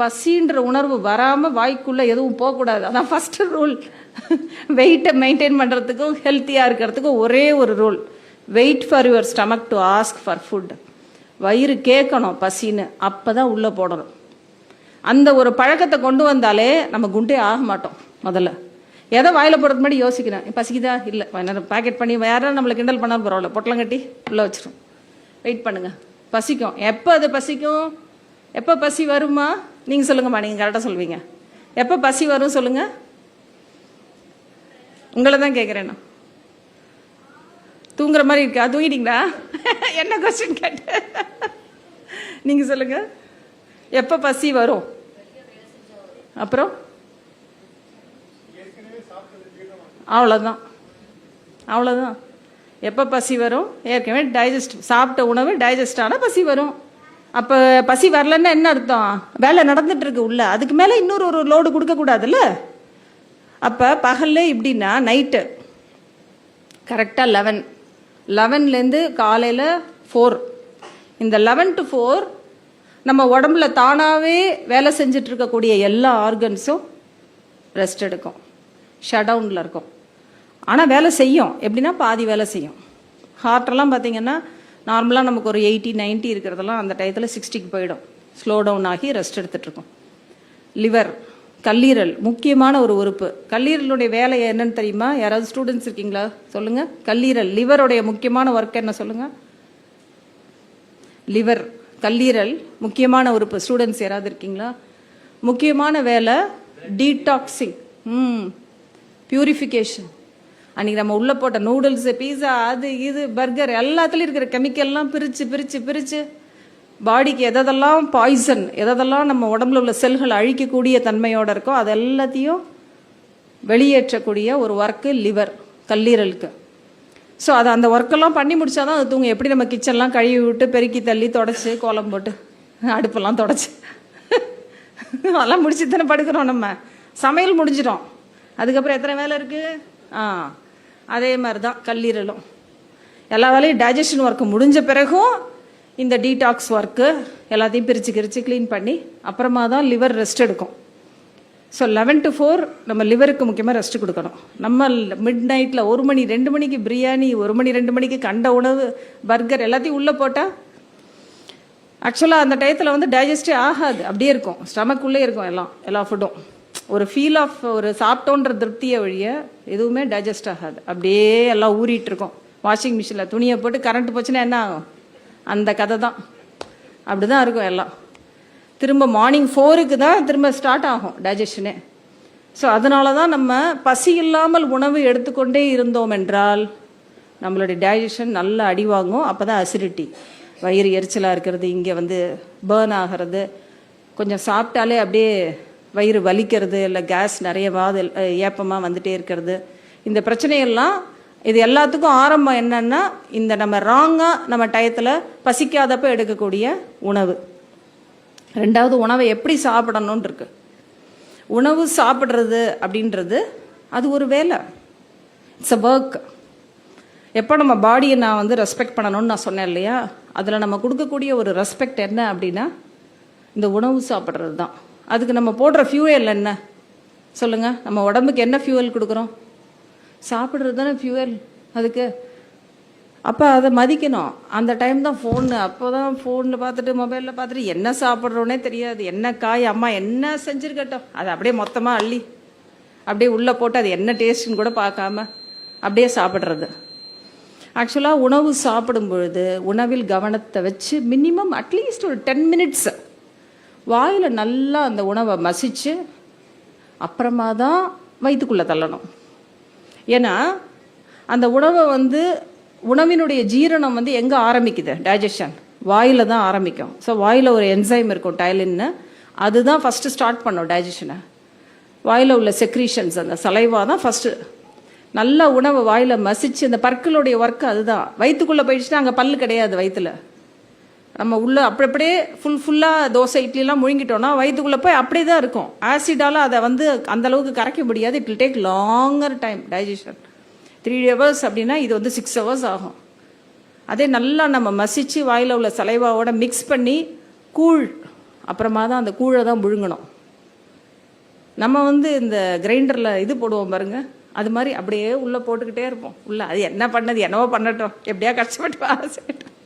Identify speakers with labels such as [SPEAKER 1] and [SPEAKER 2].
[SPEAKER 1] பசின்ற உணர்வு வராமல் வாய்க்குள்ளே எதுவும் போகக்கூடாது. அதான் ஃபஸ்ட்டு ரூல். வெயிட்டை மெயின்டைன் பண்ணுறதுக்கும் ஹெல்த்தியாக இருக்கிறதுக்கும் ஒரே ஒரு rule, wait for your stomach to ask for food. வயிறு கேட்கணும் பசின்னு, அப்போ தான் உள்ளே போடணும். அந்த ஒரு பழக்கத்தை கொண்டு வந்தாலே நம்ம குண்டே ஆக மாட்டோம். முதல்ல எதை வாயில் போடுறது முன்னாடி யோசிக்கிறேன், பசிக்குதா இல்லை, பேக்கெட் பண்ணி யாரும் நம்மளை கிண்டல் பண்ணாலும் பரவாயில்ல, பொட்டலம் கட்டி உள்ளே வச்சிடும். வெயிட் பண்ணுங்கள், பசிக்கும். எப்போ அது பசிக்கும்? எப்போ பசி வருமா? நீங்கள் சொல்லுங்கம்மா, நீங்கள் கரெக்டாக சொல்வீங்க. எப்போ பசி வரும் சொல்லுங்கள்? உங்களை தான் கேட்குறேன். நான் தூங்குற மாதிரி இருக்கா? தூங்கிட்டீங்களா? என்ன கொஸ்டின் கேட்ட? நீங்கள் சொல்லுங்கள். எப்போ பசி வரும்? அப்புறம் அவ்வளோதான், அவ்வளோதான். எப்போ பசி வரும்? ஏற்கனவே டைஜஸ்ட், சாப்பிட்ட உணவு டைஜஸ்ட் ஆனால் பசி வரும். அப்போ பசி வரலன்னா என்ன அர்த்தம்? வேலை நடந்துட்டு இருக்கு உள்ள, அதுக்கு மேலே இன்னொரு ஒரு லோடு கொடுக்கக்கூடாதுல்ல. அப்போ பகல்ல இப்படின்னா நைட்டு கரெக்டாக 11லேருந்து காலையில் 4, இந்த 11 to 4 நம்ம உடம்புல தானாகவே வேலை செஞ்சுட்டு இருக்கக்கூடிய எல்லா ஆர்கன்ஸும் ரெஸ்ட் எடுக்கும், ஷட் டவுனில் இருக்கும். ஆனால் வேலை செய்யும். எப்படின்னா பாதி வேலை செய்யும். ஹார்ட்டெல்லாம் பார்த்தீங்கன்னா நார்மலாக நமக்கு ஒரு 80-90 இருக்கிறதெல்லாம் அந்த டயத்தில் 60க்கு போயிடும், ஸ்லோ டவுன் ஆகி ரெஸ்ட் எடுத்துகிட்ருக்கோம். லிவர், கல்லீரல் முக்கியமான ஒரு உறுப்பு. கல்லீரலுடைய வேலை என்னன்னு தெரியுமா? யாராவது ஸ்டூடெண்ட்ஸ் இருக்கீங்களா? சொல்லுங்கள். கல்லீரல், லிவருடைய முக்கியமான ஒர்க் என்ன சொல்லுங்கள்? லிவர், கல்லீரல் முக்கியமான உறுப்பு. ஸ்டூடெண்ட்ஸ் யாராவது இருக்கீங்களா? முக்கியமான வேலை டீடாக்சிங், பியூரிஃபிகேஷன். அன்றைக்கி நம்ம உள்ளே போட்ட நூடுல்ஸு, பீஸா, அது இது பர்கர் எல்லாத்துலேயும் இருக்கிற கெமிக்கல்லாம் பிரித்து பிரித்து பிரித்து பாடிக்கு எதெல்லாம் பாய்சன், எதெல்லாம் நம்ம உடம்புல உள்ள செல்கள் அழிக்கக்கூடிய தன்மையோடு இருக்கோ அது எல்லாத்தையும் வெளியேற்றக்கூடிய ஒரு ஒர்க்கு லிவர், கல்லீரலுக்கு. ஸோ அது அந்த ஒர்க்கெல்லாம் பண்ணி முடிச்சா தான் அது தூங்க. எப்படி நம்ம கிச்சன்லாம் கழுவி விட்டு பெருக்கி தள்ளி தொடச்சி கோலம் போட்டு அடுப்பெல்லாம் தொடச்சி அதெல்லாம் முடிச்சு தானே படுக்கிறோம். நம்ம சமையல் முடிஞ்சிடும், அதுக்கப்புறம் எத்தனை வேலை இருக்குது? அதே மாதிரி தான் கல்லீரலும். எல்லா வேலையும் டைஜஷன் ஒர்க்கு முடிஞ்ச பிறகும் இந்த டீடாக்ஸ் ஒர்க்கு எல்லாத்தையும் பிரித்து க்ளீன் பண்ணி அப்புறமா தான் லிவர் ரெஸ்ட் எடுக்கும். ஸோ 11 to 4 நம்ம லிவருக்கு முக்கியமாக ரெஸ்ட் கொடுக்கணும். நம்ம மிட் நைட்டில் 1 மணி 2 மணிக்கு பிரியாணி, 1 மணி 2 மணிக்கு கண்ட உணவு, பர்கர் எல்லாத்தையும் உள்ளே போட்டால் ஆக்சுவலாக அந்த டயத்தில் வந்து டைஜஸ்டே ஆகாது, அப்படியே இருக்கும், ஸ்டமக்குள்ளே இருக்கும் எல்லா ஃபுட்டும். ஒரு ஃபீல் ஆஃப் ஒரு சாப்பிட்டோன்ற திருப்தியை வழிய எதுவுமே டைஜஸ்ட் ஆகாது, அப்படியே எல்லாம் ஊறிட்டு இருக்கும். வாஷிங் மிஷினில் துணியை போட்டு கரண்ட் போச்சுன்னா என்ன ஆகும்? அந்த கதை தான். அப்படி தான் இருக்கும் எல்லாம். திரும்ப மார்னிங் 4க்கு தான் திரும்ப ஸ்டார்ட் ஆகும் டைஜஷனே. ஸோ அதனால தான் நம்ம பசி இல்லாமல் உணவு எடுத்துக்கொண்டே இருந்தோம் என்றால் நம்மளுடைய டைஜஷன் நல்லா அடிவாங்கும். அப்போ தான் அசிடிட்டி, வயிறு எரிச்சலாக இருக்கிறது, இங்கே வந்து பேர்ன் ஆகிறது, கொஞ்சம் சாப்பிட்டாலே அப்படியே வயிறு வலிக்கிறது, இல்லை கேஸ் நிறைய ஏப்பமாக வந்துட்டே இருக்கிறது, இந்த பிரச்சனையெல்லாம். இது எல்லாத்துக்கும் ஆரம்பம் என்னன்னா இந்த நம்ம ராங்காக நம்ம டயத்தில் பசிக்காதப்போ எடுக்கக்கூடிய உணவு. ரெண்டாவது, உணவை எப்படி சாப்பிடணும்னு இருக்கு. உணவு சாப்பிட்றது அப்படின்றது அது ஒரு வேலை, இட்ஸ் அ ஒர்க். எப்போ நம்ம பாடியை நான் வந்து ரெஸ்பெக்ட் பண்ணணும்னு நான் சொன்னேன் இல்லையா, அதில் நம்ம கொடுக்கக்கூடிய ஒரு ரெஸ்பெக்ட் என்ன அப்படின்னா இந்த உணவு சாப்பிட்றது தான். அதுக்கு நம்ம போடுற ஃபியூயல் என்ன சொல்லுங்கள்? நம்ம உடம்புக்கு என்ன ஃபியூயல் கொடுக்குறோம்? சாப்பிட்றது தானே ஃபியூயல் அதுக்கு. அப்போ அதை மதிக்கணும். அந்த டைம் தான் ஃபோனு, அப்போ தான் ஃபோனில் பார்த்துட்டு மொபைலில் பார்த்துட்டு என்ன சாப்பிட்றோன்னே தெரியாது. என்ன காய் அம்மா என்ன செஞ்சுருக்கட்டும் அதை அப்படியே மொத்தமாக அள்ளி அப்படியே உள்ளே போட்டு அது என்ன டேஸ்ட்டுன்னு கூட பார்க்காம அப்படியே சாப்பிட்றது. ஆக்சுவலாக உணவு சாப்பிடும் பொழுது உணவில் கவனத்தை வச்சு மினிமம் அட்லீஸ்ட் ஒரு 10 minutes வாயில் நல்லா அந்த உணவை மசிச்சு அப்புறமா தான் வயிற்றுக்குள்ளே தள்ளணும். ஏன்னா அந்த உணவை வந்து உணவினுடைய ஜீரணம் வந்து எங்கே ஆரம்பிக்குது? டைஜஷன் வாயில் தான் ஆரம்பிக்கும். ஸோ வாயில் ஒரு என்சைம் இருக்கும் டைலின்னு, அதுதான் ஃபஸ்ட்டு ஸ்டார்ட் பண்ணும் டைஜஷனை. வாயில் உள்ள செக்ரீஷன்ஸ், அந்த சலைவா தான் ஃபஸ்ட்டு நல்ல உணவை வாயில் மசிச்சு, அந்த பற்களுடைய ஒர்க்கு அதுதான். வயிற்றுக்குள்ளே போயிடுச்சுன்னா அங்கே பல்லு கிடையாது வயிற்றுல. நம்ம உள்ளே அப்படியே ஃபுல்லாக தோசை இட்லிலாம் முழுங்கிட்டோன்னா வயிற்றுக்குள்ளே போய் அப்படியே தான் இருக்கும். ஆசிடால் அதை வந்து அந்தளவுக்கு கரைக்க முடியாது. It will take longer time digestion. 3 hours அப்படின்னா இது வந்து 6 hours ஆகும். அதே நல்லா நம்ம மசிச்சு வாயில் உள்ள சலைவாவோட மிக்ஸ் பண்ணி கூழ் அப்புறமா தான் அந்த கூழை தான் முழுங்கணும். நம்ம வந்து இந்த கிரைண்டரில் இது போடுவோம் பாருங்க, அது மாதிரி அப்படியே உள்ளே போட்டுக்கிட்டே இருப்போம். உள்ளே அது என்ன பண்ணது, என்னவோ பண்ணட்டும், எப்படியா கஷ்டப்பட்டு ஆசைட்டோம்.